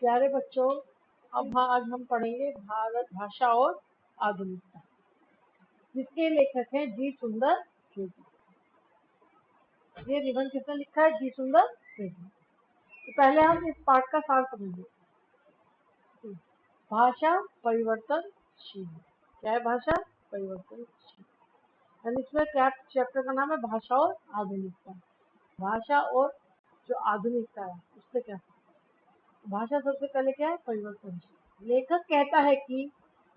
प्यारे बच्चों, अब आज हम पढ़ेंगे भारत भाषा और आधुनिकता, जिसके लेखक हैं जी सुंदर रेड्डी। ये निबंध किसने लिखा है? जी सुंदर रेड्डी। तो पहले हम इस पाठ का सार समझेंगे। भाषा परिवर्तनशील। क्या है भाषा? परिवर्तनशील। यानी इसमें क्या चैप्टर का नाम है? भाषा और आधुनिकता। भाषा और जो आधुनिकता है उससे क्या, भाषा सबसे पहले क्या है? परिवर्तनशील। लेखक कहता है कि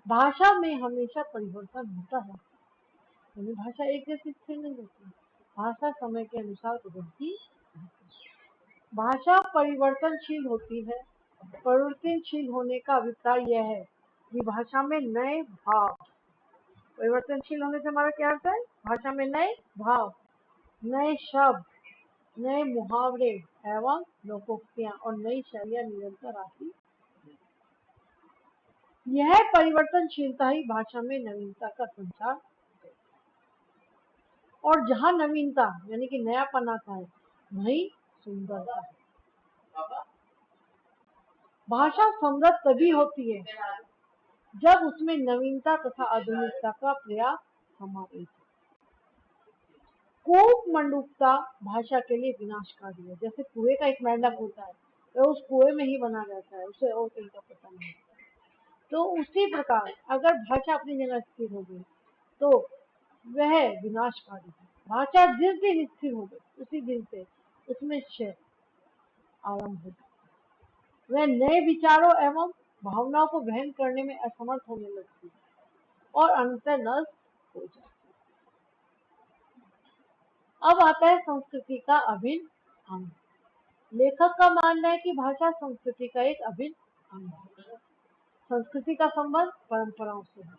भाषा में हमेशा परिवर्तन होता है, यानी भाषा एक जैसी स्थिर नहीं होती, भाषा समय के अनुसार बदलती है। भाषा परिवर्तनशील होती है। परिवर्तनशील होने का अभिप्राय यह है कि भाषा में नए भाव, परिवर्तनशील होने से हमारा क्या अर्थ है? भाषा में नए भाव, नए शब्द, नए मुहावरे एवं लोकोक्तियां और नई शैलियां निरंतर आती। यह परिवर्तनशीलता ही भाषा में नवीनता का संचार है। और जहाँ नवीनता यानी कि नयापन आता है वही सुंदरता है। भाषा समृद्ध तभी होती है जब उसमें नवीनता तथा आधुनिकता का प्रयास समावेश है। कूप मंडूकता भाषा के लिए विनाशकारी है। जैसे कुएं का एक मेंढक होता है, तो उस कुएं में ही बना रहता है, उसे और कहीं का पता नहीं। तो उसी प्रकार अगर भाषा अपनी जगह स्थिर हो गई तो वह विनाशकारी है। भाषा जिस दिन स्थिर हो गई उसी दिन से उसमें क्षय आरंभ हो जाता है। वह नए विचारों एवं भावनाओं को वहन करने में असमर्थ होने लगती है और अंततः नष्ट हो जाती है। अब आता है संस्कृति का अभिन्न अंग। लेखक का मानना है कि भाषा संस्कृति का एक अभिन्न अंग है। संस्कृति का संबंध परंपराओं से है,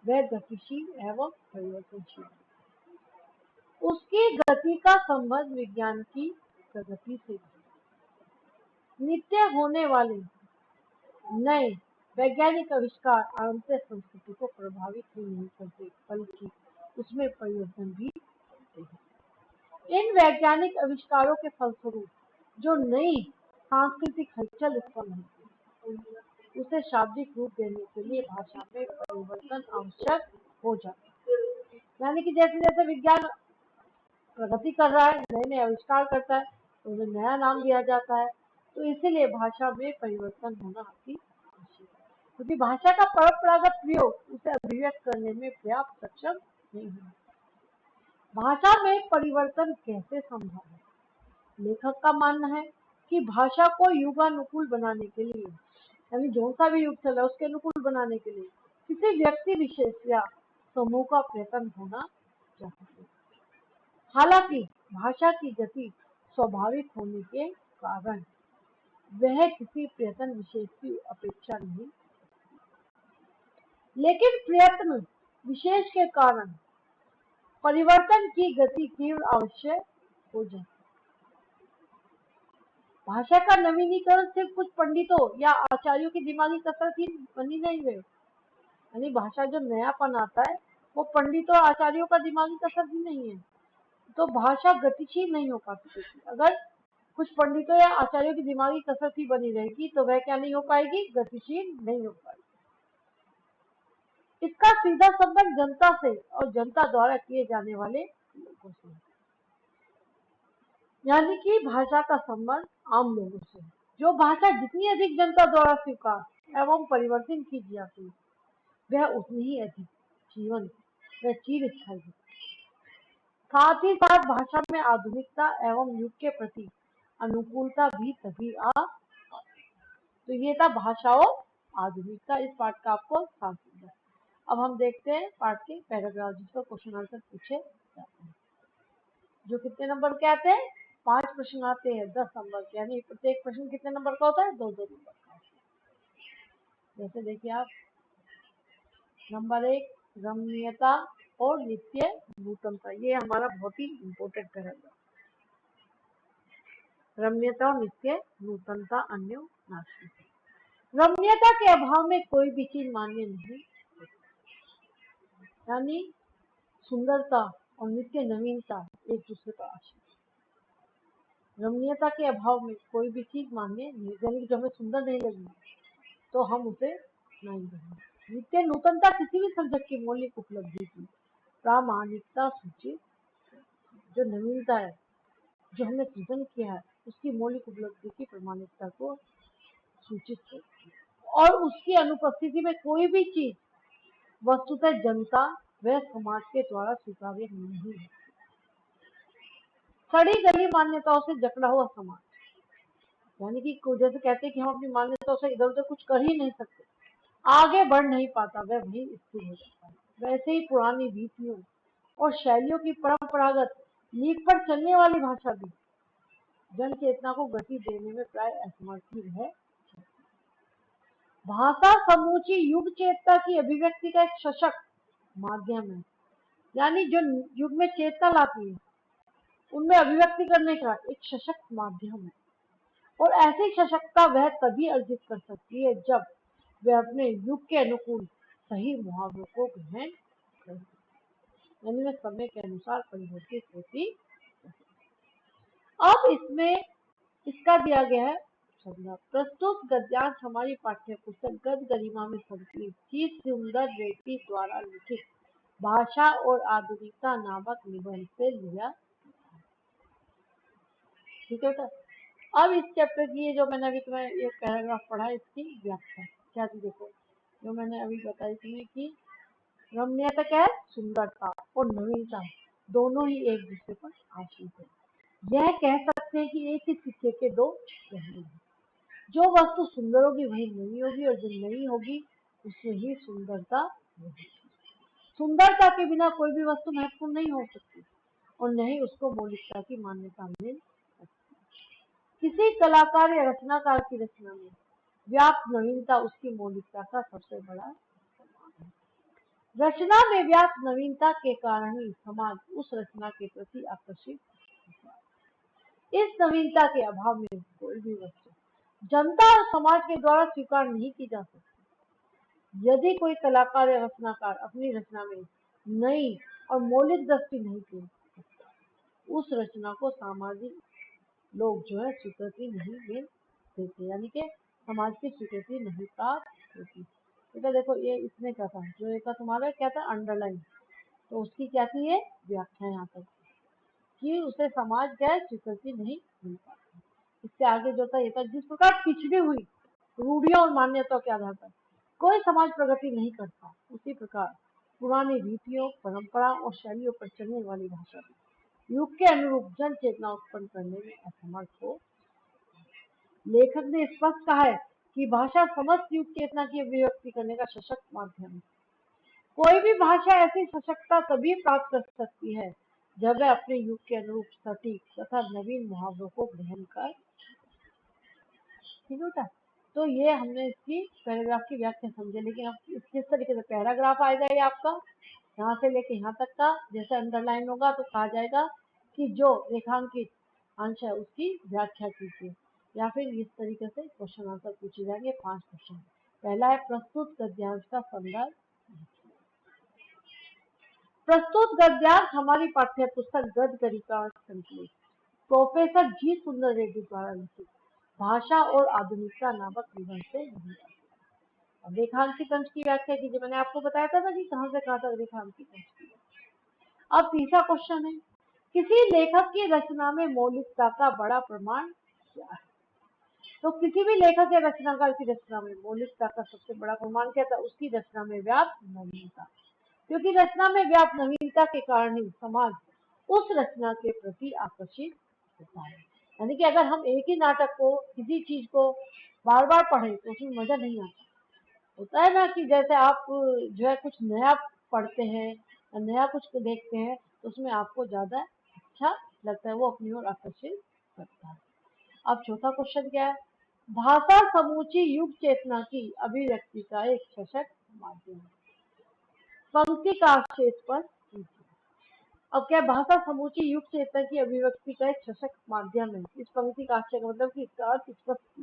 वह गतिशील एवं परिवर्तनशील। उसकी गति का संबंध विज्ञान की प्रगति से है। नित्य होने वाले नए वैज्ञानिक आविष्कार अंततः संस्कृति को प्रभावित ही नहीं करते, बल्कि उसमें परिवर्तन भी करते हैं। इन वैज्ञानिक आविष्कारों के फलस्वरूप जो नई सांस्कृतिक हलचल उत्पन्न होती है, उसे शाब्दिक रूप देने के लिए भाषा में परिवर्तन आवश्यक हो जाता है। यानी कि जैसे जैसे विज्ञान प्रगति कर रहा है, नए नए आविष्कार करता है, तो उन्हें नया नाम दिया जाता है। तो इसीलिए भाषा में परिवर्तन होना अति आवश्यक है, क्योंकि भाषा का परंपरागत प्रयोग उसे अभिव्यक्त करने में पर्याप्त सक्षम नहीं है। भाषा में परिवर्तन कैसे संभव है? लेखक का मानना है कि भाषा को युगानुकूल बनाने के लिए, यानी जो सा भी युग चला उसके अनुकूल बनाने के लिए किसी व्यक्ति विशेष या समूह का प्रयत्न होना चाहिए। हालांकि भाषा की गति स्वाभाविक होने के कारण वह किसी प्रयत्न विशेष की अपेक्षा नहीं, लेकिन प्रयत्न विशेष के कारण परिवर्तन की गति तीव्र आवश्यक हो जाती है। भाषा का नवीनीकरण सिर्फ कुछ पंडितों या आचार्यों की दिमागी कसरत ही बनी नहीं है। यानी भाषा जो नयापन आता है वो पंडितों और आचार्यों का दिमागी कसरत ही नहीं है, तो भाषा गतिशील नहीं हो पाती। अगर कुछ पंडितों या आचार्यों की दिमागी कसरत ही बनी रहेगी तो वह क्या नहीं हो पाएगी? गतिशील नहीं हो पाएगी। इसका सीधा संबंध जनता से और जनता द्वारा किए जाने वाले लोगों से, यानी कि भाषा का संबंध आम लोगों से। जो भाषा जितनी अधिक जनता द्वारा स्वीकार एवं परिवर्तन की जाती है वह उतनी ही अधिक जीवन व चिरस्थायी है। साथ ही साथ भाषा में आधुनिकता एवं युग के प्रति अनुकूलता भी तभी आ। तो ये था भाषा और आधुनिकता। इस पाठ का आपको साथ दिया। अब हम देखते हैं पाठ के पैराग्राफ जिसका क्वेश्चन आंसर पूछे जाते हैं, जो कितने नंबर के आते हैं? 5 प्रश्न आते हैं 10 नंबर के, यानी प्रत्येक प्रश्न कितने नंबर का होता है? 2-2 नंबर का। जैसे देखिए आप, नंबर 1 रमणीयता और नित्य नूतनता, ये हमारा बहुत ही इम्पोर्टेंट पैराग्राफ। रमणीयता और नित्य नूतनता अन्योनाश्रित है। रमणीयता के अभाव में कोई भी चीज मान्य नहीं, यानी सुंदरता और नित्य नवीनता एक दूसरे का आश्रित। रमणीयता के अभाव में कोई भी चीज मान्य नहीं, यानी कि जो हमें सुंदर नहीं लगी तो हम उसे नहीं करेंगे। नित्य नूतनता किसी भी सर्जक की मौलिक उपलब्धि की प्रामाणिकता सूचित, जो नवीनता है जो हमने सृजन किया है उसकी मौलिक उपलब्धि की प्रामाणिकता को सूचित करती है। और उसकी अनुपस्थिति में कोई भी चीज वस्तुतः जनता व समाज के द्वारा स्वीकार्य नहीं है। सड़ी गली मान्यताओं से जकड़ा हुआ समाज, यानी कि जैसे कहते हैं कि हम अपनी मान्यताओं से इधर उधर कुछ कर ही नहीं सकते, आगे बढ़ नहीं पाता, वह वही स्थिर हो जाता है। वैसे ही पुरानी रीतियों और शैलियों की परंपरागत लीक पर चलने वाली भाषा भी जन चेतना को गति देने में प्राय असमर्थ ही है। भाषा समूची युग चेतना की अभिव्यक्ति का एक सशक्त माध्यम है, यानी जो युग में चेतना लाती है उनमें अभिव्यक्ति करने का एक सशक्त माध्यम है। और ऐसी सशक्तता वह तभी अर्जित कर सकती है जब वह अपने युग के अनुकूल सही मुहावरों को ग्रहण करे, यानी वह समय के अनुसार परिवर्तित होती। अब इसमें इसका दिया गया है प्रस्तुत गद्यांश हमारी पाठ्य पुस्तक गद गरिमा में संकलित जी सुंदर रेड्डी द्वारा लिखित भाषा और आधुनिकता नामक निबंध से लिया। ठीक है। अब इस चैप्टर की ये जो मैंने अभी तुम्हें एक पैराग्राफ पढ़ा है इसकी व्याख्या क्या थी, देखो जो मैंने अभी बताई तुम्हें कि रमणीयता क्या है, सुंदरता और नवीनता दोनों ही एक दूसरे पर आश्रित है। यह कह सकते हैं कि एक ही सिक्के के दो पहलू हैं। जो वस्तु सुंदर होगी वही नई होगी और जो नई होगी उसमें ही सुंदरता होगी। सुंदरता के बिना कोई भी वस्तु महत्वपूर्ण नहीं हो सकती और न ही उसको मौलिकता की मान्यता मिल सकती। किसी कलाकार या रचनाकार की रचना में व्याप्त नवीनता उसकी मौलिकता का सबसे बड़ा रचना में व्याप्त नवीनता के कारण ही समाज उस रचना के प्रति आकर्षित होता है। इस नवीनता के अभाव में कोई भी वस्तु जनता और समाज के द्वारा स्वीकार नहीं की जा सकती। यदि कोई कलाकार या रचनाकार अपनी रचना में नई और मौलिक दृष्टि नहीं दे सकता, उस रचना को सामाजिक लोग जो है स्वीकृति नहीं मिल देते, यानी कि समाज की स्वीकृति नहीं प्राप्त होती। तो देखो ये इसने क्या था, जो एक तुम्हारा क्या था अंडरलाइन, तो उसकी क्या थी ये व्याख्या यहाँ तक कि उसे समाज क्या स्वीकृति नहीं मिल पाती। इससे आगे जो था ये था जिस प्रकार पिछड़ी हुई रूढ़ियों और मान्यताओं के आधार पर कोई समाज प्रगति नहीं करता, उसी प्रकार पुरानी रीतियों परंपरा और शैलियों पर चलने वाली भाषा भी युग के अनुरूप जन चेतना उत्पन्न करने में असमर्थ हो। लेखक ने स्पष्ट कहा है कि भाषा समस्त युग चेतना की अभिव्यक्ति करने का सशक्त माध्यम है। कोई भी भाषा ऐसी सशक्तता तभी प्राप्त कर सकती है जब वह अपने युग के अनुरूप सटीक तथा नवीन मुहावरों को ग्रहण कर। ठीक है, तो ये हमने इसकी पैराग्राफ की व्याख्या समझे। लेकिन अब किस तरीके से पैराग्राफ आएगा ये आपका यहाँ से लेके यहाँ तक का जैसे अंडरलाइन होगा तो कहा जाएगा कि जो रेखांकित अंश है उसकी व्याख्या कीजिए, या फिर इस तरीके से क्वेश्चन आंसर पूछे जाएंगे 5 क्वेश्चन। पहला है प्रस्तुत गद्यांश का संदर्भ। प्रस्तुत गद्यांश हमारी पाठ्य पुस्तक गद गरिमा संकलित प्रोफेसर जी सुंदर रेड्डी द्वारा लिखित भाषा और आधुनिकता नामक निबंध से लिया। अब रेखांकित अंश की व्याख्या कीजिए। मैंने आपको बताया था ना कि कहां से कहां तक रेखांकित अंश की। अब तीसरा क्वेश्चन है किसी लेखक की रचना में मौलिकता का बड़ा प्रमाण क्या है। तो किसी भी लेखक या रचनाकार की रचना में मौलिकता का सबसे बड़ा प्रमाण क्या था, उसकी रचना में व्याप्त नवीनता, क्योंकि रचना में व्याप्त नवीनता के कारण ही समाज उस रचना के प्रति आकर्षित होता है। यानी कि अगर हम एक ही नाटक को किसी चीज को बार बार पढ़े तो उसमें मजा नहीं आता। होता है ना कि जैसे आप जो है कुछ नया पढ़ते हैं, नया कुछ देखते हैं तो उसमें आपको ज्यादा अच्छा लगता है, वो अपनी ओर आकर्षित करता है। अब चौथा क्वेश्चन क्या है, भाषा समूची युग चेतना की अभिव्यक्ति का एक सशक्त माध्यम। पंक्ति का आक्षेप पर अब क्या भाषा समूची युग चेतना की अभिव्यक्ति का एक सशक्त माध्यम है। इस पंक्ति का आक्षेप मतलब कि इसका अर्थ स्पष्ट।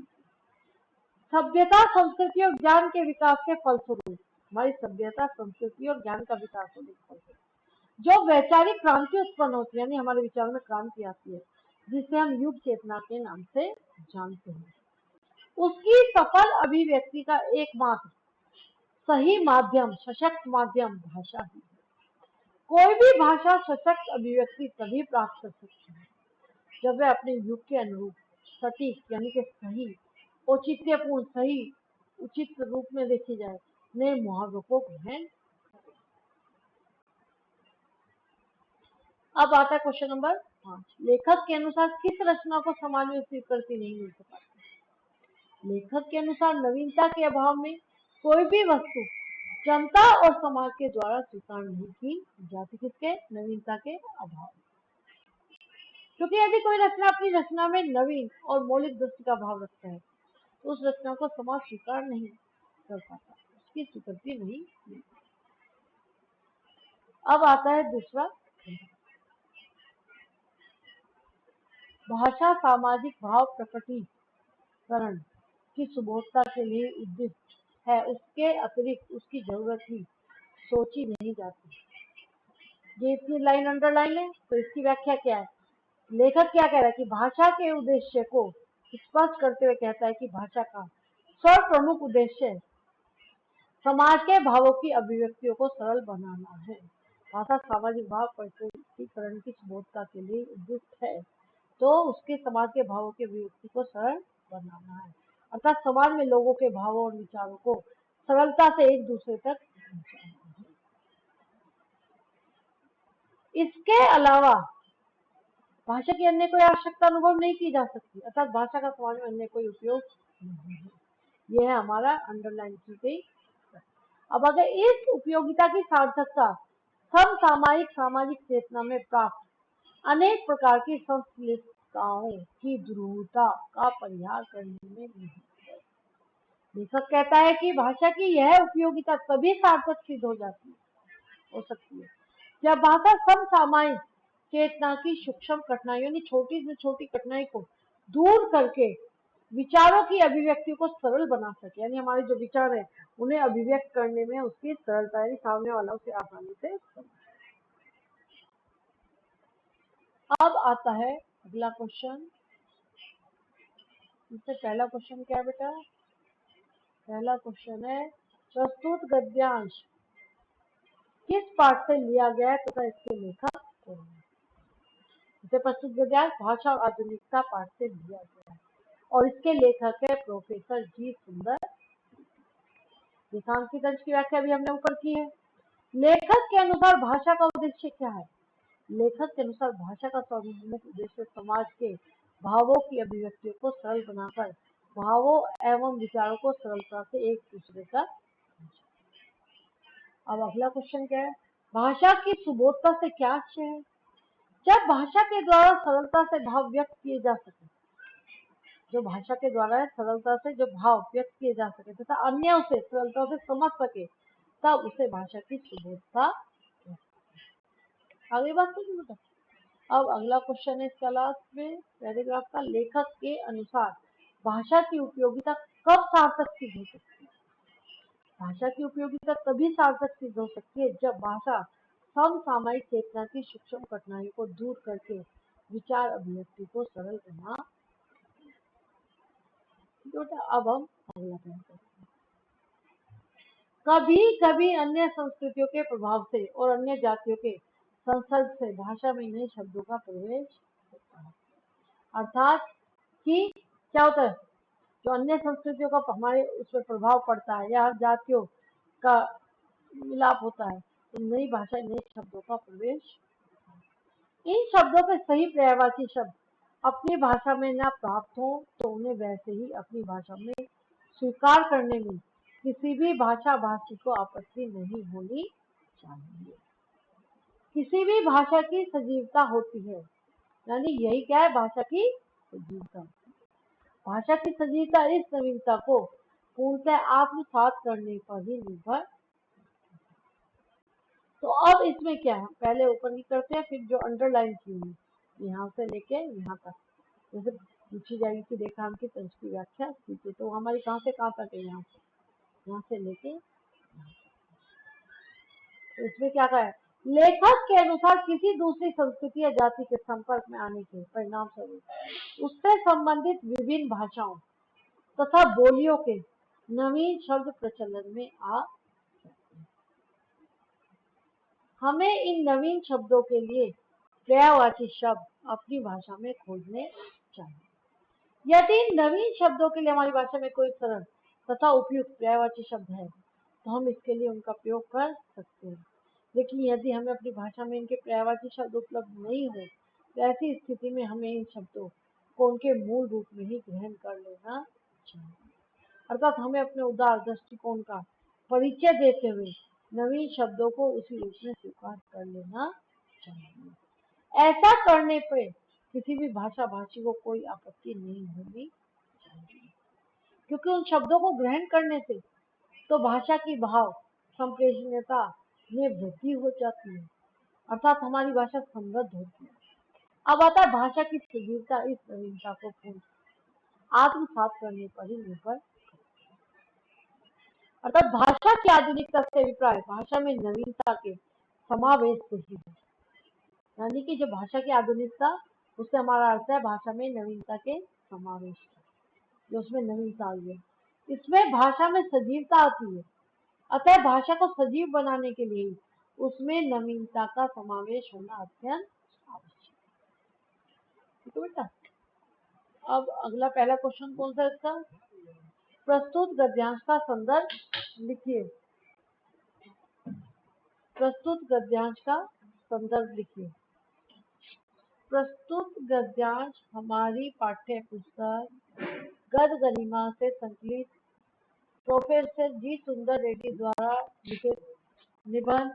सभ्यता संस्कृति और ज्ञान के विकास के फलस्वरूप हमारी सभ्यता संस्कृति और ज्ञान का विकास होने के फलस्वरूप जो वैचारिक क्रांति उत्पन्न होती है, यानी हमारे विचारों में क्रांति आती है, जिसे हम युग चेतना के नाम से जानते हैं। उसकी सफल अभिव्यक्ति का एकमात्र सही माध्यम, सशक्त माध्यम भाषा ही है। कोई भी भाषा सशक्त अभिव्यक्ति तभी प्राप्त कर सकती है जब वह अपने युग के अनुरूप सटीक यानी कि सही, औचित्यपूर्ण, सही, उचित रूप में देखी जाए, नए मुहावरों को ग्रहण। अब आता है क्वेश्चन नंबर 5। लेखक के अनुसार किस रचना को समाज में स्वीकृति नहीं मिल पाती? लेखक के अनुसार नवीनता के अभाव में कोई भी वस्तु जनता और समाज के द्वारा स्वीकार नहीं की जाती। किसके? नवीनता के अभाव। क्योंकि यदि कोई रचना अपनी रचना में नवीन और मौलिक दृष्टि का भाव रखता है तो उस रचना को समाज स्वीकार नहीं कर पाता, उसकी स्वीकृति नहीं मिलती। अब आता है दूसरा, भाषा सामाजिक भाव प्रकटीकरण की सुबोधता के लिए उद्दिष्ट है, उसके अतिरिक्त उसकी जरूरत ही सोची नहीं जाती। ये इतनी लाइन अंडरलाइन है, तो इसकी व्याख्या क्या है? लेखक क्या कह रहा है कि भाषा के उद्देश्य को स्पष्ट करते हुए कहता है कि भाषा का सर्वप्रमुख उद्देश्य समाज के भावों की अभिव्यक्तियों को सरल बनाना है। भाषा सामाजिक भाव प्रकटीकरण की सुबोधता के लिए उद्दिष्ट है, तो उसके समाज के भावों की अभिव्यक्ति को सरल बनाना है, अर्थात समाज में लोगों के भावों और विचारों को सरलता से एक दूसरे तक पहुंचाना है। इसके अलावा भाषा की अन्य कोई आवश्यकता अनुभव नहीं की जा सकती, अर्थात भाषा का समाज में अन्य कोई उपयोग नहीं है। यह है हमारा अंडरलाइन की गई। अब अगर इस उपयोगिता की सार्थकता समसामयिक सामाजिक चेतना में प्राप्त अनेक प्रकार की संश्लिष्टताओं की दुरूहता का परिहार करने में नहीं है। लेखक कहता है कि भाषा की यह उपयोगिता तभी सार्थक सिद्ध हो सकती है जब भाषा समसामयिक चेतना की सूक्ष्म कठिनाई यानी छोटी से छोटी कठिनाई को दूर करके विचारों की अभिव्यक्ति को सरल बना सके, यानी हमारे जो विचार है उन्हें अभिव्यक्त करने में उसकी सरलता, यानी सामने वाला उसे आसानी से। अब आता है अगला क्वेश्चन। इससे पहला क्वेश्चन क्या है बेटा? पहला क्वेश्चन है प्रस्तुत गद्यांश किस पाठ से लिया गया है तथा इसके लेखक कौन है? इसे प्रस्तुत गद्यांश भाषा और आधुनिकता पाठ से लिया गया है और इसके लेखक है प्रोफेसर जी सुंदर। रेखांकित अंश की व्याख्या भी हमने ऊपर की है। लेखक के अनुसार भाषा का उद्देश्य क्या है? लेखक के अनुसार भाषा का सर्वप्रमुख उद्देश्य समाज के भावों की अभिव्यक्तियों को सरल बनाकर भावों एवं विचारों को सरलता से एक दूसरे तक। अब अगला क्वेश्चन क्या है? भाषा की सुबोधता से क्या आशय है? जब भाषा के द्वारा सरलता से भाव व्यक्त किए जा सके, जो भाषा के द्वारा सरलता से जो भाव व्यक्त किए जा सके तथा अन्य उसे सरलता से समझ सके, तब उसे भाषा की सुबोधता। आगे बात करेंगे बेटा। अब अगला क्वेश्चन है इसका लास्ट में पैराग्राफ का, लेखक के अनुसार भाषा की उपयोगिता कब सार्थक सिद्ध हो सकती है? भाषा की उपयोगिता तभी सार्थक सिद्ध हो सकती है जब भाषा समसामयिक चेतना की सूक्ष्म कठिनाई को दूर करके विचार अभिव्यक्ति को सरल बना। अब हम अगला पढ़ते हैं। कभी कभी अन्य संस्कृतियों के प्रभाव से और अन्य जातियों के संसर्ग से भाषा में नए शब्दों का प्रवेश होता है, अर्थात कि क्या होता है, जो अन्य संस्कृतियों का हमारे उस पर प्रभाव पड़ता है या जातियों का मिलाप होता है तो नई भाषा नए शब्दों का प्रवेश। इन शब्दों के सही पर्यायवाची शब्द अपनी भाषा में न प्राप्त हो तो उन्हें वैसे ही अपनी भाषा में स्वीकार करने में किसी भी भाषा भाषी को आपत्ति नहीं होनी चाहिए। किसी भी भाषा की सजीवता होती है, यानी यही क्या है भाषा की सजीवता। भाषा की सजीवता इस नवीनता को पूर्णतः आत्मसात करने पर ही निर्भर। तो अब इसमें क्या है, पहले ऊपर की करते हैं, फिर जो अंडरलाइन की हुई यहाँ से लेके यहाँ तक जैसे पूछी जाएगी कि रेखांकित अंश की व्याख्या कीजिए, तो हमारी कहाँ से कहाँ तक है, यहाँ से लेके। तो इसमें क्या कहा है, लेखक के अनुसार किसी दूसरी संस्कृति या जाति के संपर्क में आने के परिणाम स्वरूप उससे संबंधित विभिन्न भाषाओं तथा बोलियों के नवीन शब्द प्रचलन में आ, हमें इन नवीन शब्दों के लिए पर्यायवाची शब्द अपनी भाषा में खोजने चाहिए। यदि इन नवीन शब्दों के लिए हमारी भाषा में कोई सरल तथा उपयुक्त पर्यायवाची शब्द है तो हम इसके लिए उनका प्रयोग कर सकते हैं, लेकिन यदि हमें अपनी भाषा में इनके पर्यायवाची शब्द उपलब्ध नहीं हो तो ऐसी स्थिति में हमें इन शब्दों को उनके मूल रूप में ही ग्रहण कर लेना चाहिए, अर्थात हमें अपने उदार दृष्टिकोण का परिचय देते हुए नवीन शब्दों को उसी रूप में स्वीकार कर लेना चाहिए। ऐसा करने पर किसी भी भाषा भाषी को कोई आपत्ति नहीं होनी चाहिए, क्योंकि उन शब्दों को ग्रहण करने से तो भाषा की भाव संप्रेषणीयता में वृद्धि हो जाती है, अर्थात हमारी भाषा समृद्ध होती है। अब आता है भाषा की सजीवता इस नवीनता को पूर्ण आत्मसात करने पर ही निर्भर, अर्थात भाषा की आधुनिकता से अभिप्राय भाषा में नवीनता के समावेश से ही है। यानी कि जो भाषा की आधुनिकता उससे हमारा अर्थ है भाषा में नवीनता के समावेश, जो उसमें नवीनता आई है, इसमें भाषा में सजीवता आती है, अतः भाषा को सजीव बनाने के लिए उसमें नवीनता का समावेश होना अत्यंत आवश्यक है। ठीक है बेटा। अब अगला पहला क्वेश्चन कौन सा इसका, प्रस्तुत गद्यांश का संदर्भ लिखिए। प्रस्तुत गद्यांश का संदर्भ लिखिए। प्रस्तुत गद्यांश हमारी पाठ्य पुस्तक गद गरिमा से संकलित प्रोफेसर जी सुंदर रेड्डी द्वारा लिखित निबंध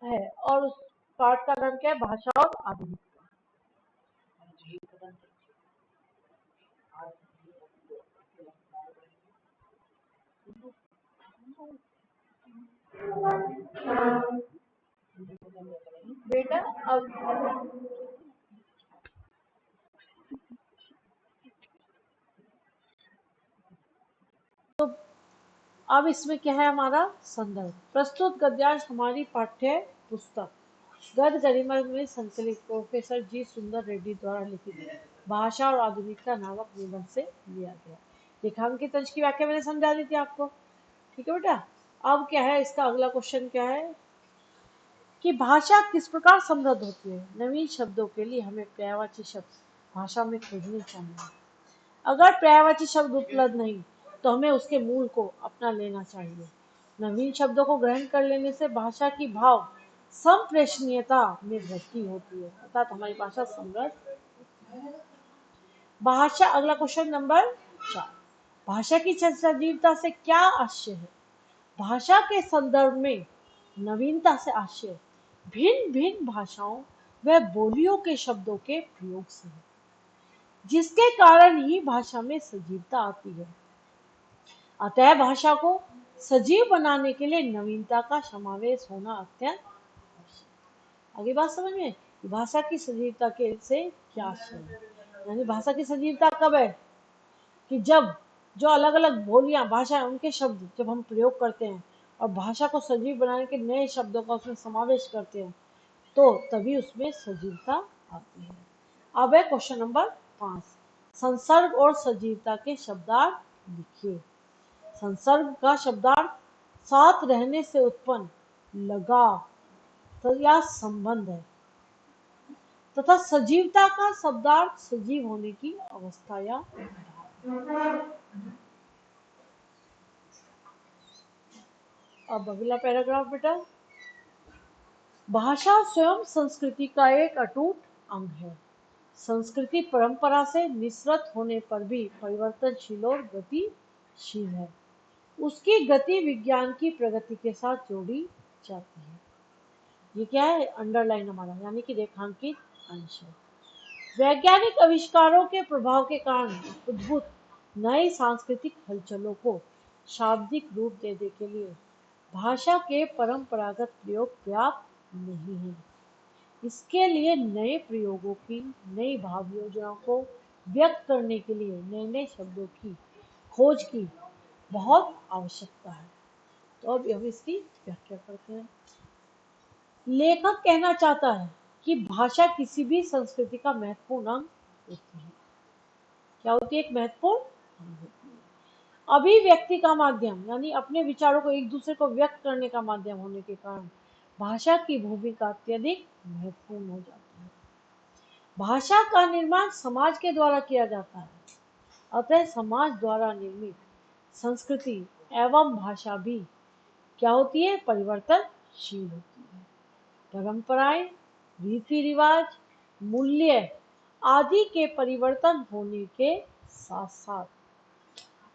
है और उस पाठ का नाम क्या है, भाषा और आधुनिकता। बेटा अब इसमें क्या है हमारा संदर्भ, प्रस्तुत गद्यांश हमारी पाठ्य पुस्तक गद गरिमा में संकलित प्रोफेसर जी सुंदर रेड्डी द्वारा लिखित भाषा और आधुनिकता नामक निबंध से लिया गया। रेखांकित अंश की व्याख्या मैंने समझा दी थी आपको। ठीक है बेटा। अब क्या है इसका अगला क्वेश्चन क्या है कि भाषा किस प्रकार समृद्ध होती है। नवीन शब्दों के लिए हमें पर्यायवाची शब्द भाषा में खोजने चाहिए। अगर पर्यायवाची शब्द उपलब्ध नहीं तो हमें उसके मूल को अपना लेना चाहिए। नवीन शब्दों को ग्रहण कर लेने से भाषा की भाव संप्रेषणीयता में वृद्धि होती है, अर्थात हमारी भाषा समृद्ध। भाषा, अगला क्वेश्चन नंबर 4, भाषा की सजीवता से क्या आशय है। भाषा के संदर्भ में नवीनता से आशय भिन्न भिन्न भाषाओं व बोलियों के शब्दों के प्रयोग से है, जिसके कारण ही भाषा में सजीवता आती है। अतः भाषा को सजीव बनाने के लिए नवीनता का समावेश होना अत्यंत आवश्यक। आगे बात समझ में, भाषा की सजीवता के से क्या आशय है। यानी भाषा की सजीवता कब है कि जब जो अलग अलग बोलियां भाषा उनके शब्द जब हम प्रयोग करते हैं और भाषा को सजीव बनाने के नए शब्दों का उसमें समावेश करते हैं तो तभी उसमें सजीवता आती है। अब है क्वेश्चन नंबर 5, संसर्ग और सजीवता के शब्दार्थ लिखिए। संसर्ग का शब्दार्थ साथ रहने से उत्पन्न लगाव या संबंध है, तथा सजीवता का शब्दार्थ सजीव होने की अवस्था या अब अगला पैराग्राफ बेटा, भाषा स्वयं संस्कृति का एक अटूट अंग है। संस्कृति परंपरा से निसृत होने पर भी परिवर्तनशील और गतिशील है। उसकी गति विज्ञान की प्रगति के साथ जोड़ी जाती है। ये क्या है, अंडरलाइन हमारा यानी कि रेखांकित अंश है। वैज्ञानिक आविष्कारों के प्रभाव के कारण उद्भूत नए सांस्कृतिक हलचलों को शाब्दिक रूप देने के लिए भाषा के परंपरागत प्रयोग पर्याप्त नहीं है। इसके लिए नए प्रयोगों की, नई भाव योजनाओं को व्यक्त करने के लिए नए नए शब्दों की खोज की बहुत आवश्यकता है। तो अब हम इसकी व्याख्या करते हैं। लेखक कहना चाहता है कि भाषा किसी भी संस्कृति का महत्वपूर्ण अंग होती है। क्या होती है? एक महत्वपूर्ण अंग होती है। अभिव्यक्ति का माध्यम, यानी अपने विचारों को एक दूसरे को व्यक्त करने का माध्यम होने के कारण भाषा की भूमिका अत्यधिक महत्वपूर्ण हो जाती है। भाषा का निर्माण समाज के द्वारा किया जाता है, अतः समाज द्वारा निर्मित संस्कृति एवं भाषा भी क्या होती है? परिवर्तनशील होती है। परंपराएं, रीति रिवाज, मूल्य आदि के परिवर्तन होने के साथ साथ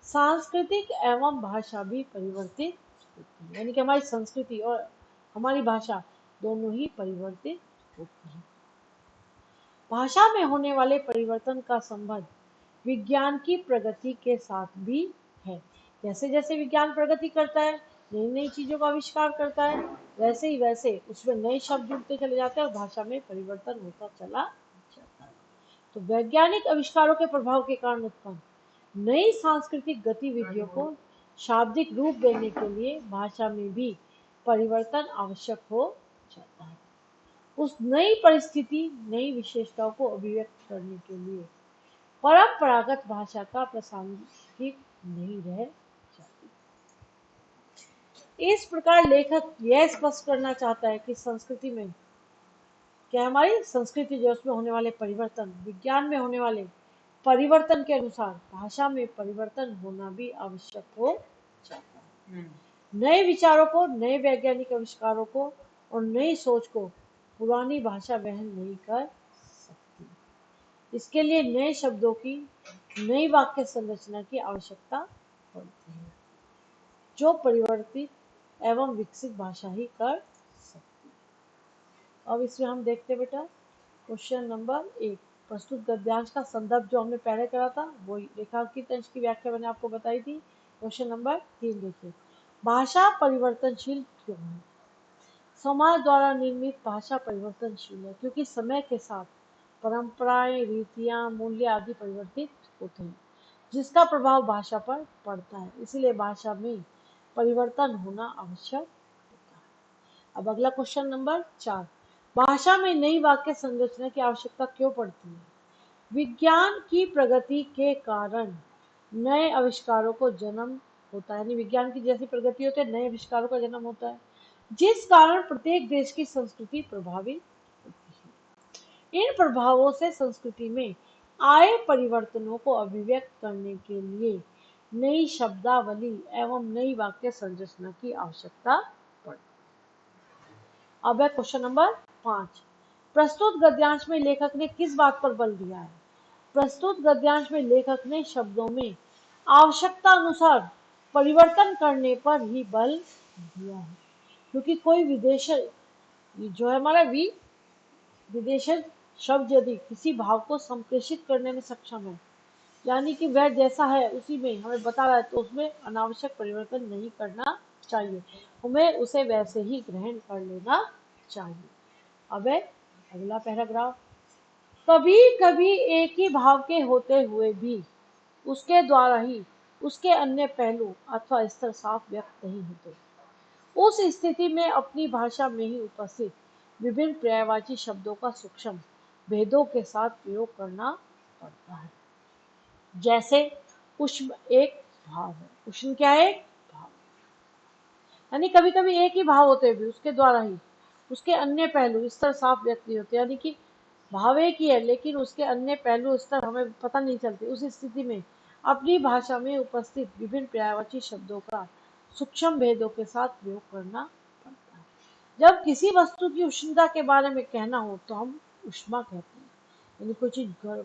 सांस्कृतिक एवं भाषा भी परिवर्तित होती है, यानी कि हमारी संस्कृति और हमारी भाषा दोनों ही परिवर्तित होती है। भाषा में होने वाले परिवर्तन का संबंध विज्ञान की प्रगति के साथ भी है। जैसे जैसे विज्ञान प्रगति करता है, नई नई चीजों का आविष्कार करता है, वैसे ही वैसे उसमें नए शब्द जुड़ते चले जाते हैं और भाषा में परिवर्तन होता चला जाता है। तो वैज्ञानिक आविष्कारों के प्रभाव के कारण उत्पन्न नई सांस्कृतिक गतिविधियों को शाब्दिक रूप देने के लिए भाषा में भी परिवर्तन आवश्यक हो जाता है। उस नई परिस्थिति, नई विशेषताओं को अभिव्यक्त करने के लिए परंपरागत भाषा का प्रासंगिक नहीं रह जाती। इस प्रकार लेखक यह स्पष्ट करना चाहता है कि संस्कृति में क्या, हमारी संस्कृति जो उसमें होने वाले परिवर्तन, विज्ञान में होने वाले परिवर्तन के अनुसार भाषा में परिवर्तन होना भी आवश्यक हो जाता है। नए विचारों को, नए वैज्ञानिक आविष्कारों को और नई सोच को पुरानी भाषा वहन नहीं कर सकती। इसके लिए नए शब्दों की, नई वाक्य संरचना की आवश्यकता पड़ती है, जो परिवर्तित एवं विकसित भाषा ही कर सकती है। अब इसमें हम देखते हैं बेटा क्वेश्चन नंबर 1। प्रस्तुत गद्यांश का संदर्भ जो हमने पहले करा था वही रेखांकित अंश की व्याख्या मैंने आपको बताई थी। क्वेश्चन नंबर 3 देखिए, भाषा परिवर्तनशील क्यों है? समाज द्वारा निर्मित भाषा परिवर्तनशील है क्योंकि समय के साथ परंपराएं, रीतियां, मूल्य आदि परिवर्तित होते हैं, जिसका प्रभाव भाषा पर पड़ता है। इसलिए भाषा में परिवर्तन होना आवश्यक होता है। अब अगला क्वेश्चन नंबर 4, भाषा में नई वाक्य संरचना की आवश्यकता क्यों पड़ती है? विज्ञान की प्रगति के कारण नए आविष्कारों को जन्म होता है, यानी विज्ञान की जैसी प्रगति होती है नए आविष्कारों का जन्म होता है, जिस कारण प्रत्येक देश की संस्कृति प्रभावित होती है। इन प्रभावों से संस्कृति में आए परिवर्तनों को अभिव्यक्त करने के लिए नई शब्दावली एवं नई वाक्य संरचना की आवश्यकता पड़ती है। अब है क्वेश्चन नंबर 5, प्रस्तुत गद्यांश में लेखक ने किस बात पर बल दिया है? प्रस्तुत गद्यांश में लेखक ने शब्दों में आवश्यकता अनुसार परिवर्तन करने पर ही बल दिया है, क्योंकि कोई विदेश जो है हमारा विदेशज शब्द यदि किसी भाव को संप्रेषित करने में सक्षम है, यानी कि वह जैसा है उसी में हमें बता रहा है, तो उसमें अनावश्यक परिवर्तन नहीं करना चाहिए, हमें उसे वैसे ही ग्रहण कर लेना चाहिए। अब है अगला पैराग्राफ, कभी कभी एक ही भाव के होते हुए भी उसके द्वारा ही उसके अन्य पहलू अथवा स्तर साफ व्यक्त नहीं होते, उस स्थिति में अपनी भाषा में ही उपस्थित विभिन्न पर्यायवाची शब्दों का सूक्ष्म भेदों के साथ प्रयोग करना पड़ता है। जैसे उष्ण एक भाव है, उष्ण क्या है? भाव, यानी कभी कभी एक ही भाव होते भी उसके द्वारा ही उसके अन्य पहलू स्तर साफ व्यक्त नहीं होते, यानी कि भाव एक ही है लेकिन उसके अन्य पहलू स्तर हमें पता नहीं चलते। उस स्थिति में अपनी भाषा में उपस्थित विभिन्न पर्यायवाची शब्दों का सूक्ष्म भेदों के साथ प्रयोग करना पड़ता है। जब किसी वस्तु की उष्णता के बारे में कहना हो तो हम उष्मा कहते हैं, यानी कोई चीज गर्म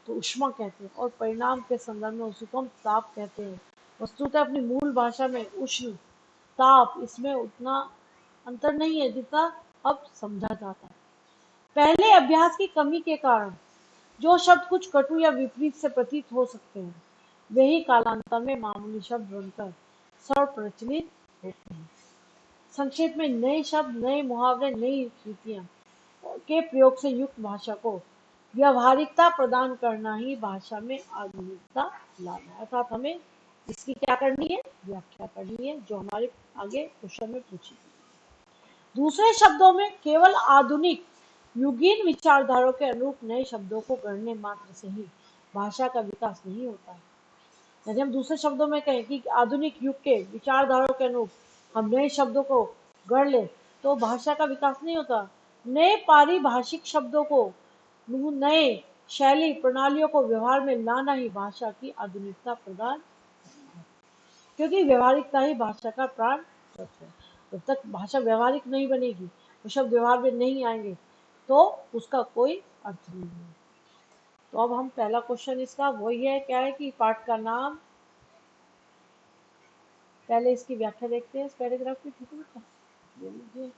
तो उष्मा कहते हैं, और परिणाम के संदर्भ में उसी को हम ताप कहते हैं। वस्तुतः अपनी मूल भाषा में उष्ण, ताप, इसमें उतना अंतर नहीं है जितना अब समझा जाता है। पहले अभ्यास की कमी के कारण जो शब्द कुछ कटु या विपरीत से प्रतीत हो सकते हैं, वही कालांतर में मामूली शब्द बनकर सर्वप्रचलित होते हैं। संक्षेप में नए शब्द, नए मुहावरे, नई रीतियां के प्रयोग से युक्त भाषा को व्यवहारिकता प्रदान करना ही भाषा में आधुनिकता लाना है, अर्थात हमें इसकी क्या करनी है? व्याख्या करनी है जो हमारे आगे क्वेश्चन में पूछी गई। दूसरे शब्दों में केवल आधुनिक युगीन विचारधाराओं के अनुरूप नए शब्दों को गढ़ने मात्र से ही भाषा का विकास नहीं होता है। यदि हम दूसरे शब्दों में कहें कि आधुनिक युग के विचारधाराओं के अनुरूप हम नए शब्दों को गढ़ ले तो भाषा का विकास नहीं होता। नए पारिभाषिक शब्दों को, नए शैली प्रणालियों को व्यवहार में लाना ही भाषा की आधुनिकता प्रदान, क्योंकि व्यवहारिकता ही भाषा का प्राण तत्व है। जब तक भाषा व्यवहारिक नहीं बनेगी, वो शब्द व्यवहार में नहीं आएंगे तो उसका कोई अर्थ नहीं है। तो अब हम पहला क्वेश्चन इसका वही है, क्या है कि पाठ का नाम, पहले इसकी व्याख्या देखते हैं इस पैराग्राफ की। ठीक है बेटा, ये लीजिए।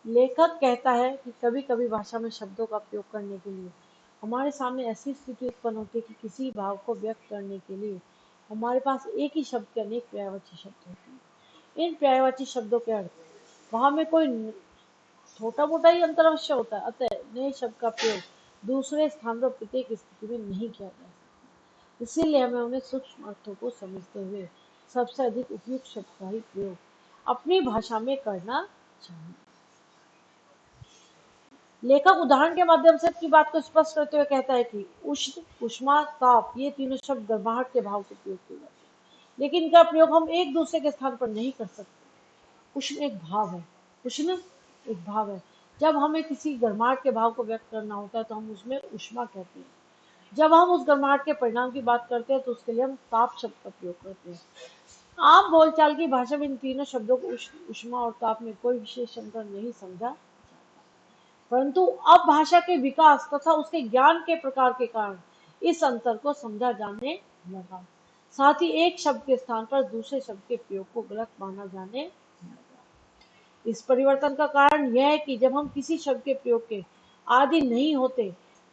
लेखक कहता है कि कभी कभी भाषा में शब्दों का प्रयोग करने के लिए हमारे सामने ऐसी स्थिति उत्पन्न होती है कि किसी भाव को व्यक्त करने के लिए हमारे पास एक ही शब्द के अनेक पर्यायवाची शब्द होते हैं। इन पर्यायवाची शब्दों के अर्थ वहां में कोई छोटा मोटा ही अंतर अवश्य होता है, अतः नए शब्द का प्रयोग दूसरे स्थान पर प्रत्येक स्थिति में नहीं किया जा सकता। इसीलिए हमें उन्हें सूक्ष्म अर्थों को समझते हुए सबसे अधिक उपयुक्त शब्द का ही प्रयोग अपनी भाषा में करना चाहिए। लेखक उदाहरण के माध्यम से अपनी बात को स्पष्ट करते हुए कहता है कि उष्ण, ऊष्मा, ताप ये तीनों शब्द गर्माहट के भाव से प्रयोग किए जाते हैं, लेकिन इनका प्रयोग हम एक दूसरे के स्थान पर नहीं कर सकते। उष्ण एक भाव है, उष्ण एक भाव है। जब हमें किसी गर्माहट के भाव को व्यक्त करना होता है तो हम उसमें ऊष्मा कहते हैं। जब हम उस गर्माहट के परिणाम की बात करते हैं तो उसके लिए हम ताप शब्द का प्रयोग करते हैं। आम बोलचाल की भाषा में इन तीनों शब्दों को उष्ण, ऊष्मा और ताप में कोई विशेष अंतर नहीं समझा, परंतु अब भाषा के विकास तथा उसके ज्ञान के प्रकार के कारण इस अंतर को समझा जाने लगा। साथ ही एक शब्द के स्थान पर दूसरे शब्द के प्रयोग को गलत माना जाने लगा। इस परिवर्तन का कारण यह है कि जब हम किसी शब्द के प्रयोग के आदि नहीं होते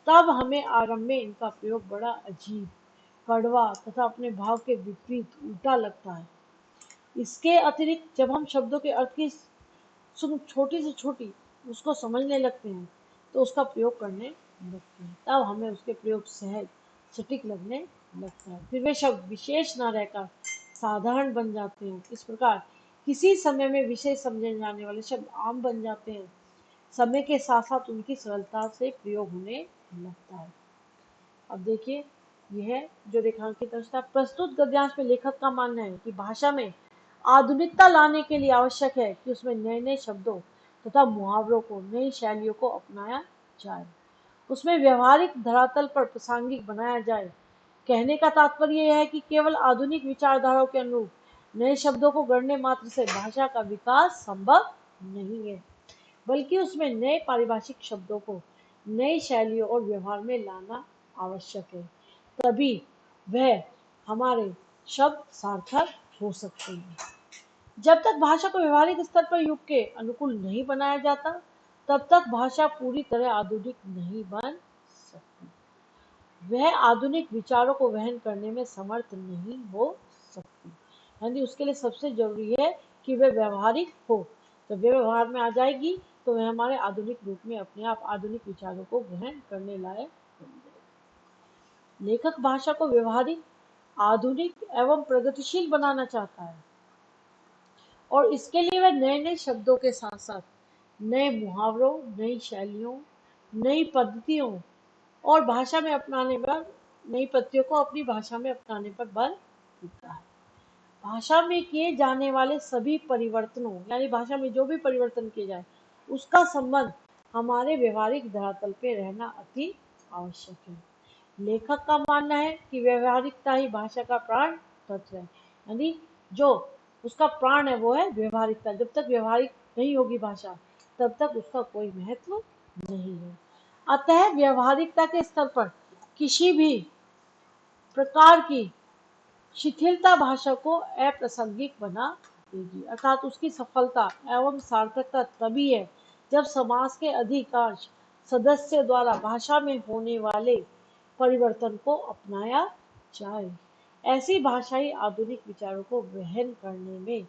तब हमें आरंभ में इनका प्रयोग बड़ा अजीब, कड़वा तथा अपने भाव के विपरीत उल्टा लगता है। इसके अतिरिक्त जब हम शब्दों के अर्थ की छोटी से छोटी उसको समझने लगते हैं तो उसका प्रयोग करने लगते हैं, तब हमें उसके प्रयोग सहज सटीक लगने लगता है। फिर वे शब्द विशेष न रहकर साधारण बन जाते हैं। इस प्रकार किसी समय में विशेष समझे जाने वाले शब्द आम बन जाते हैं। समय के साथ साथ उनकी सरलता से प्रयोग होने लगता है। अब देखिए, यह जो रेखांकित था, प्रस्तुत गद्यांश में लेखक का मानना है कि भाषा में आधुनिकता लाने के लिए आवश्यक है कि उसमें नए नए शब्दों तथा मुहावरों को, नई शैलियों को अपनाया जाए, उसमें व्यवहारिक धरातल पर प्रासंगिक बनाया जाए। कहने का तात्पर्य यह है कि केवल आधुनिक विचारधाराओं के अनुरूप नए शब्दों को गढ़ने मात्र से भाषा का विकास संभव नहीं है, बल्कि उसमें नए पारिभाषिक शब्दों को नई शैलियों और व्यवहार में लाना आवश्यक है, तभी वह हमारे शब्द सार्थक हो सकते हैं। जब तक भाषा को व्यवहारिक स्तर पर युग के अनुकूल नहीं बनाया जाता तब तक भाषा पूरी तरह आधुनिक नहीं बन सकती। वह आधुनिक विचारों को वहन करने में समर्थ नहीं हो सकती। यानी उसके लिए सबसे जरूरी है कि वह व्यवहारिक हो। जब वह व्यवहार में आ जाएगी तो वह हमारे आधुनिक रूप में अपने आप आधुनिक विचारों को वहन करने लायक बन जाएगी। लेखक भाषा को व्यवहारिक, आधुनिक एवं प्रगतिशील बनाना चाहता है और इसके लिए वह नए नए शब्दों के साथ साथ नए मुहावरों, नई शैलियों, नई पद्धतियों और भाषा में अपनाने पर, नई पद्धतियों को अपनी भाषा में अपनाने पर बल देता है। भाषा में किए जाने वाले सभी परिवर्तनों, यानी भाषा में जो भी परिवर्तन किए जाए उसका संबंध हमारे व्यवहारिक धरातल पे रहना अति आवश्यक है। लेखक का मानना है कि व्यवहारिकता ही भाषा का प्राण तत्व है, यानी जो उसका प्राण है वो है व्यवहारिकता। जब तक व्यवहारिक नहीं होगी भाषा तब तक उसका कोई महत्व नहीं है। अतः व्यवहारिकता के स्तर पर किसी भी प्रकार की शिथिलता भाषा को अप्रासंगिक बना देगी, अर्थात उसकी सफलता एवं सार्थकता तभी है जब समाज के अधिकांश सदस्य द्वारा भाषा में होने वाले परिवर्तन को अपनाया जाए। ऐसी भाषा ही आधुनिक विचारों को वहन करने में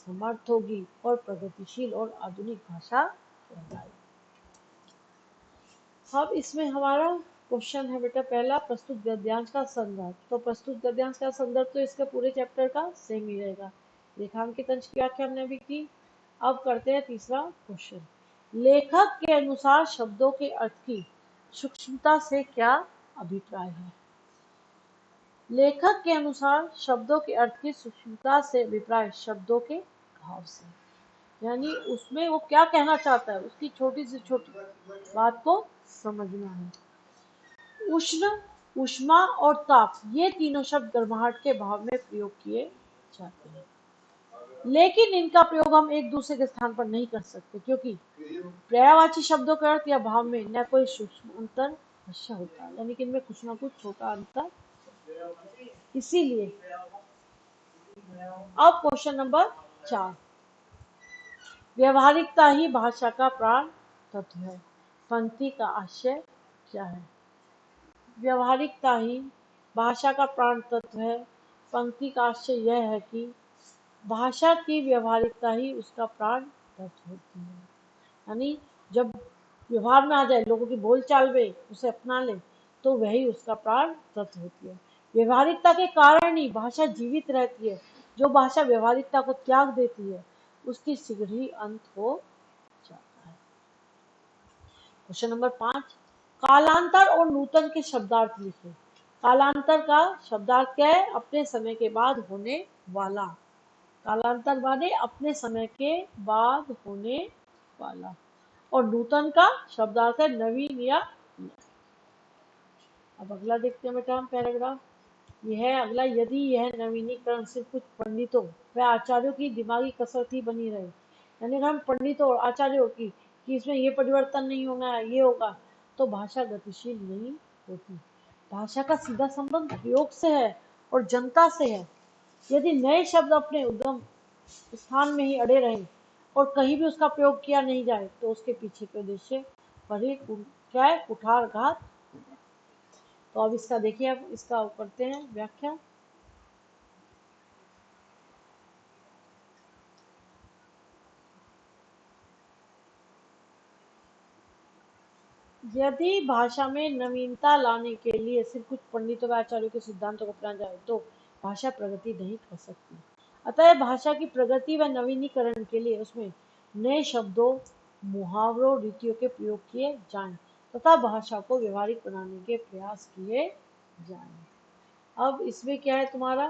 समर्थ होगी और प्रगतिशील और आधुनिक भाषा कहलाएगी। अब इसमें हमारा क्वेश्चन है बेटा पहला, प्रस्तुत गद्यांश का संदर्भ। तो प्रस्तुत गद्यांश का संदर्भ तो इसके पूरे चैप्टर का सेम ही रहेगा। रेखांकित अंश की व्याख्या हमने अभी की। अब करते हैं तीसरा क्वेश्चन। लेखक के अनुसार शब्दों के अर्थ की सूक्ष्मता से क्या अभिप्राय है? लेखक के अनुसार शब्दों के अर्थ की सूक्ष्मता से अभिप्राय शब्दों के भाव से, यानी उसमें वो क्या कहना चाहता है, उसकी छोटी से छोटी बात को समझना है। उष्ण, ऊष्मा और ताप, ये तीनों शब्द गर्माहट के भाव में प्रयोग किए जाते हैं, लेकिन इनका प्रयोग हम एक दूसरे के स्थान पर नहीं कर सकते, क्योंकि पर्यायवाची शब्दों के अर्थ या भाव में न कोई सूक्ष्म अंतर अवश्य होता है, यानी कि इनमें कुछ ना कुछ छोटा अंतर। इसीलिए अब क्वेश्चन नंबर 4, व्यवहारिकता ही भाषा का प्राण तत्व है, पंक्ति का आशय क्या है? व्यवहारिकता ही भाषा का प्राण तत्व है, पंक्ति का आशय यह है कि भाषा की व्यवहारिकता ही उसका प्राण तत्व होती है, यानी जब व्यवहार में आ जाए, लोगों की बोलचाल में उसे अपना ले, तो वही उसका प्राण तत्व होती है। व्यवहारिकता के कारण ही भाषा जीवित रहती है। जो भाषा व्यवहारिकता को त्याग देती है, उसकी शीघ्र ही अंत हो जाता है। क्वेश्चन नंबर 5, कालांतर और नूतन के शब्दार्थ लिखें। कालांतर का शब्दार्थ क्या है? अपने समय के बाद होने वाला। कालांतर माने अपने समय के बाद होने वाला। और नूतन का शब्दार्थ है नवीन या नया। अब अगला देखते हैं बेटा हम पैराग्राफ। यह है अगला, यदि यह नवीनीकरण सिर्फ कुछ पंडितों व आचार्यों की दिमागी कसरत ही बनी रहे, यानी अगर हम पंडितों और आचार्यों की कि इसमें ये परिवर्तन नहीं होना है, ये होगा, तो भाषा गतिशील नहीं होती। भाषा का सीधा संबंध प्रयोग से है और जनता से है। यदि नए शब्द अपने उद्गम स्थान में ही अड़े रहें और कहीं भी उसका प्रयोग किया नहीं जाए, तो उसके पीछे के उद्देश्य पर ही क्या है? कुठारघात। तो अब इसका देखिए, अब इसका करते हैं व्याख्या। यदि भाषा में नवीनता लाने के लिए सिर्फ कुछ पंडितों व आचार्यों के सिद्धांतों को अपनाया जाए, तो भाषा प्रगति नहीं कर सकती। अतः भाषा की प्रगति व नवीनीकरण के लिए उसमें नए शब्दों, मुहावरों, रीतियों के प्रयोग किए जाएं तथा भाषा को व्यवहारिक बनाने के प्रयास किए जाएं। अब इसमें क्या है तुम्हारा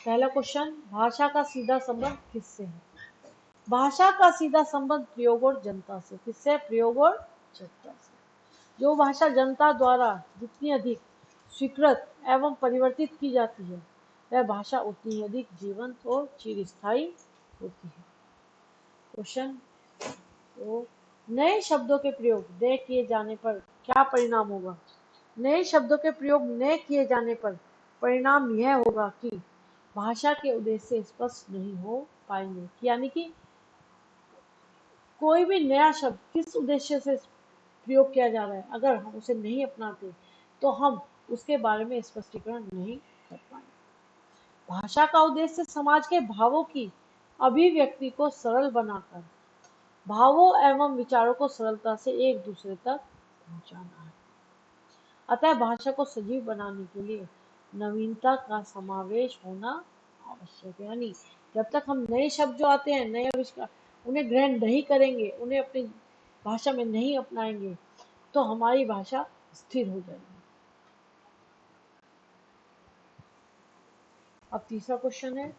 पहला क्वेश्चन, भाषा का सीधा संबंध किससे है? भाषा का सीधा संबंध प्रयोग और जनता से। किससे? प्रयोग और जनता से। जो भाषा जनता द्वारा जितनी अधिक स्वीकृत एवं परिवर्तित की जाती है, वह भाषा उतनी अधिक जीवंत और चिरस्थायी होती है। क्वेश्चन, तो नए शब्दों के प्रयोग न किए जाने पर क्या परिणाम होगा? नए शब्दों के प्रयोग न किए जाने पर परिणाम यह होगा कि भाषा के उद्देश्य स्पष्ट नहीं हो पाएंगे, यानी कि कोई भी नया शब्द किस उद्देश्य से प्रयोग किया जा रहा है, अगर हम उसे नहीं अपनाते, तो हम उसके बारे में स्पष्टीकरण नहीं कर पाएंगे। भाषा का उद्देश्य समाज के भावों की अभिव्यक्ति को सरल बनाकर भावों एवं विचारों को सरलता से एक दूसरे तक पहुंचाना है। अतः भाषा को सजीव बनाने के लिए नवीनता का समावेश होना आवश्यक है, यानी जब तक हम नए शब्द जो आते हैं, नए आविष्कार, उन्हें ग्रहण नहीं करेंगे, उन्हें अपनी भाषा में नहीं अपनाएंगे, तो हमारी भाषा स्थिर हो जाएगी। अब तीसरा क्वेश्चन है,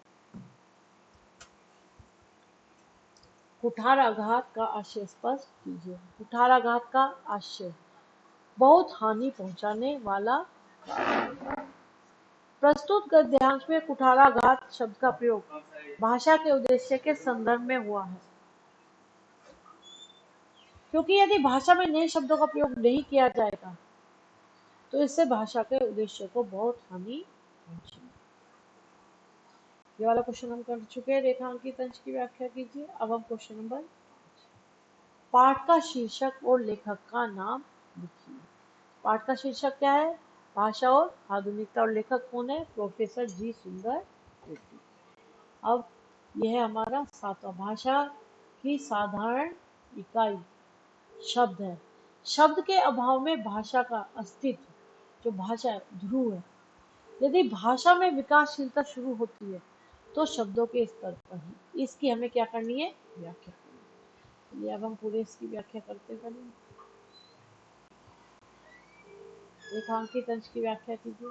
कुठाराघात का आशय स्पष्ट कीजिए। कुठाराघात का आशय बहुत हानि पहुंचाने वाला। प्रस्तुत गद्यांश में कुठाराघात शब्द का प्रयोग भाषा के उद्देश्य के संदर्भ में हुआ है, क्योंकि यदि भाषा में नए शब्दों का प्रयोग नहीं किया जाएगा, तो इससे भाषा के उद्देश्य को बहुत हानि पहुंचेगी। ये वाला क्वेश्चन हम कर चुके हैं। रेखांकित अंश की व्याख्या कीजिए। अब हम क्वेश्चन नंबर 5, पाठ का शीर्षक और लेखक का नाम लिखिए। पाठ का शीर्षक क्या है? भाषा और आधुनिकता। और लेखक कौन है? प्रोफेसर जी सुंदर रेड्डी। अब यह है हमारा 7वां, भाषा की साधारण इकाई शब्द है। शब्द के अभाव में भाषा का अस्तित्व, जो भाषा ध्रुव है, यदि भाषा में विकासशीलता शुरू होती है तो शब्दों के स्तर पर ही। इसकी हमें क्या करनी है? व्याख्या करनी है। चलिए अब हम पूरे इसकी व्याख्या करते करेंगे। रेखांकित अंश की व्याख्या कीजिए।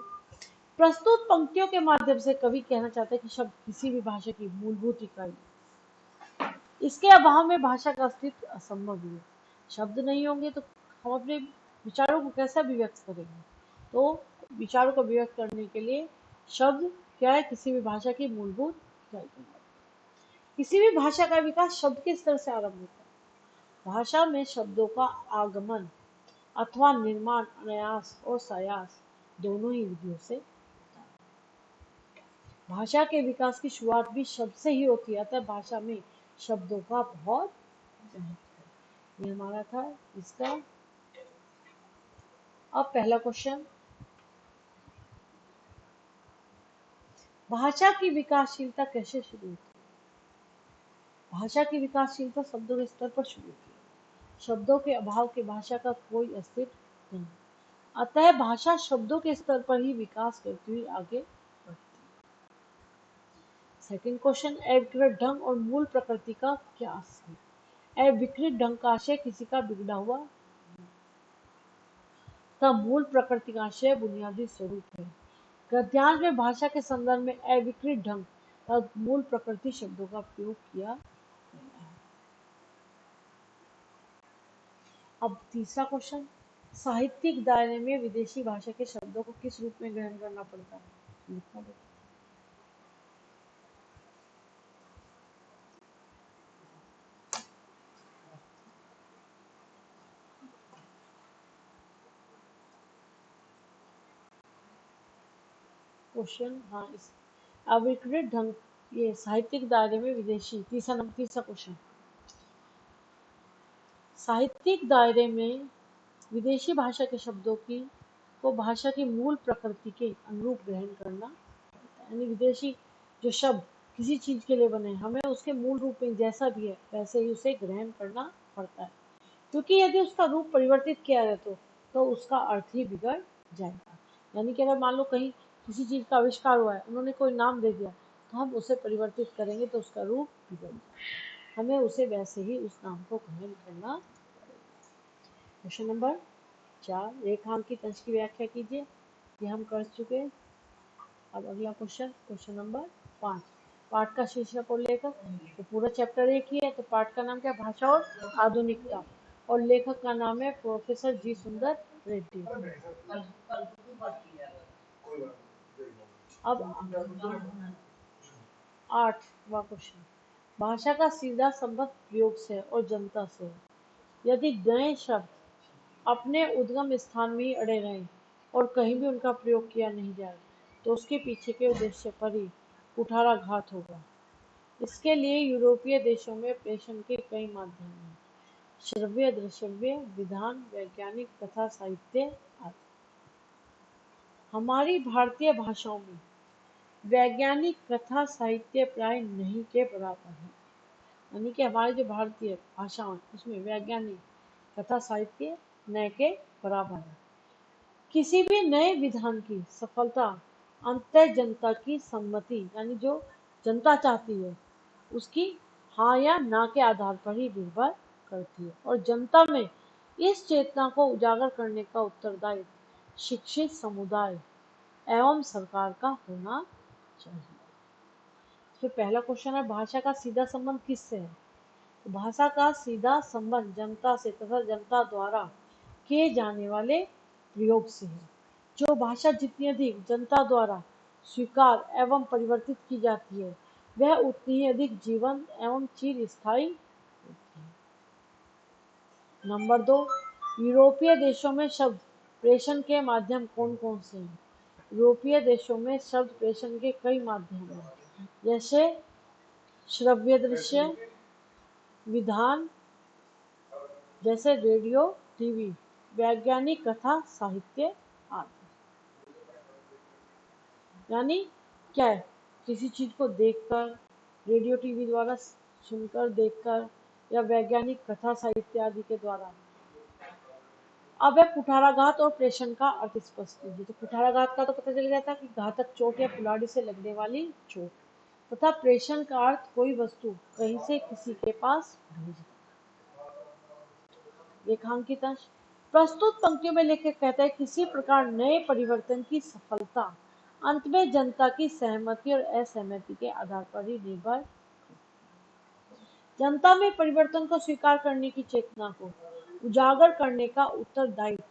प्रस्तुत पंक्तियों के माध्यम से कवि कहना चाहता है कि शब्द किसी भी भाषा की मूलभूत इकाई है। इसके अभाव में भाषा का अस्तित्व असंभव है। शब्द नहीं होंगे तो हम अपने विचारों को कैसे अभिव्यक्त करेंगे? तो विचारों को अभिव्यक्त करने के लिए शब्द क्या है? किसी भी भाषा की मूलभूत इकाई है। किसी भी भाषा का विकास शब्द के स्तर से आरंभ होता है। भाषा में शब्दों का आगमन अथवा निर्माण अनायास और सायास दोनों ही विधियों से। भाषा के विकास की शुरुआत भी शब्द से ही होती है, अतः भाषा में शब्दों का बहुत महत्व है। ये हमारा था इसका। अब पहला क्वेश्चन, भाषा की विकासशीलता कैसे शुरू होती है? भाषा की विकासशीलता शब्दों के स्तर पर शुरू होती है। शब्दों के अभाव के भाषा का कोई अस्तित्व नहीं, अतः भाषा शब्दों के स्तर पर ही विकास करती हुई आगे बढ़ती है। सेकंड क्वेश्चन, अविकृत ढंग और मूल प्रकृति का क्या आशय है? अविकृत ढंग का आशय किसी का बिगड़ा हुआ का मूल प्रकृति का आशय बुनियादी स्वरूप है। गद्यांश में भाषा के संदर्भ में अविकृत ढंग का मूल प्रकृति शब्दों का प्रयोग किया गया है। अब तीसरा क्वेश्चन, साहित्यिक दायरे में विदेशी भाषा के शब्दों को किस रूप में ग्रहण करना पड़ता है? लिखना बेटा। क्वेश्चन, हाँ, इस अविकृत ढंग, ये साहित्यिक दायरे में विदेशी, तीसरा क्वेश्चन, साहित्यिक दायरे में विदेशी भाषा के शब्दों की को भाषा की मूल प्रकृति के अनुरूप ग्रहण करना पड़ता है। यानी विदेशी जो शब्द किसी चीज के लिए बने, हमें उसके मूल रूप में जैसा भी है वैसे ही उसे ग्रहण करना पड़ता है, क्योंकि यदि उसका रूप परिवर्तित किया जाए तो उसका अर्थ ही बिगड़ जाएगा। यानी कि अगर मान लो कहीं किसी चीज का आविष्कार हुआ है, उन्होंने कोई नाम दे दिया, तो हम उसे परिवर्तित करेंगे तो उसका रूप बिगड़ जाएगा। हमें उसे वैसे ही उस नाम को ग्रहण करना। क्वेश्चन नंबर 4, रेखांकित अंश की व्याख्या कीजिए। ये हम कर चुके हैं। अब अगला क्वेश्चन, क्वेश्चन नंबर 5, पाठ का शीर्षक और लेखक। तो पूरा चैप्टर एक ही है, तो पाठ का नाम क्या? भाषा और आधुनिकता, और लेखक का नाम है प्रोफेसर जी सुंदर रेड्डी। अब 8वां क्वेश्चन, भाषा का सीधा संबंध प्रयोग से और जनता से। यदि नए शब्द अपने उद्गम स्थान में ही अड़े रहें और कहीं भी उनका प्रयोग किया नहीं जाए तो उसके पीछे के उद्देश्य पर ही कुठाराघात होगा। इसके लिए यूरोपीय देशों में प्रेषण के कई माध्यम हैं, श्रव्य, दृश्यव्य, विधान, वैज्ञानिक, कथा, साहित्य आदि। हमारी भारतीय भाषाओं में वैज्ञानिक, कथा, साहित्य प्राय नहीं के बराबर है। यानी कि हमारी जो भारतीय भाषाओं उसमें वैज्ञानिक, कथा, साहित्य न के बराबर है। किसी भी नए विधान की सफलता अंततः जनता की सम्मति, यानी जो जनता चाहती है उसकी हाँ या ना के आधार पर ही निर्भर करती है, और जनता में इस चेतना को उजागर करने का उत्तरदायित्व शिक्षित समुदाय एवं सरकार का होना चाहिए। तो पहला क्वेश्चन है, भाषा का सीधा संबंध किससे है? तो भाषा का सीधा संबंध जनता से तथा जनता द्वारा किए जाने वाले प्रयोग से है। जो भाषा जितनी अधिक जनता द्वारा स्वीकार एवं परिवर्तित की जाती है वह उतनी ही अधिक जीवंत एवं चिर स्थायी होती है। नंबर 2, यूरोपीय देशों में शब्द प्रेषण के माध्यम कौन कौन से हैं? यूरोपीय देशों में शब्द प्रेषण के कई माध्यम हैं, जैसे श्रव्य, दृश्य, विधान जैसे रेडियो, टीवी, वैज्ञानिक, कथा, साहित्य आदि। यानी क्या है? किसी चीज को देखकर, रेडियो टीवी द्वारा सुनकर, देखकर, या वैज्ञानिक, कथा, साहित्य आदि के द्वारा अब है कुठाराघात और प्रेषण का अर्थ स्पष्ट कीजिए। तो कुठाराघात का तो पता चल गया था कि घातक चोट या कुल्हाड़ी से लगने वाली चोट, तथा प्रेषण का अर्थ कोई वस्तु कहीं से किसी के पास भेजना। रेखांकित अंश प्रस्तुत पंक्तियों में लेखक कहता है किसी प्रकार नए परिवर्तन की सफलता अंत में जनता की सहमति और असहमति के आधार पर ही निर्भर। जनता में परिवर्तन को स्वीकार करने की चेतना को उजागर करने का उत्तरदायित्व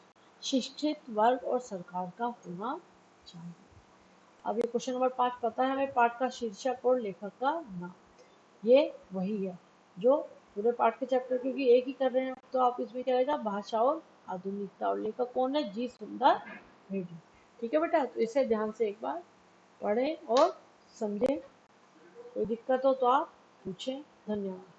शिक्षित वर्ग और सरकार का होना चाहिए। अब ये क्वेश्चन नंबर 5 पता है हमें पाठ का शीर्षक और लेखक का नाम, ये वही है जो पूरे पाठ के चैप्टर, क्योंकि एक ही कर रहे हैं तो आप इसमें क्या रहेगा, भाषा और आधुनिकता, और लेखक कौन है, जी सुंदर रेड्डी। ठीक है बेटा, तो इसे ध्यान से एक बार पढ़ें और समझें, कोई दिक्कत हो तो आप पूछें। धन्यवाद।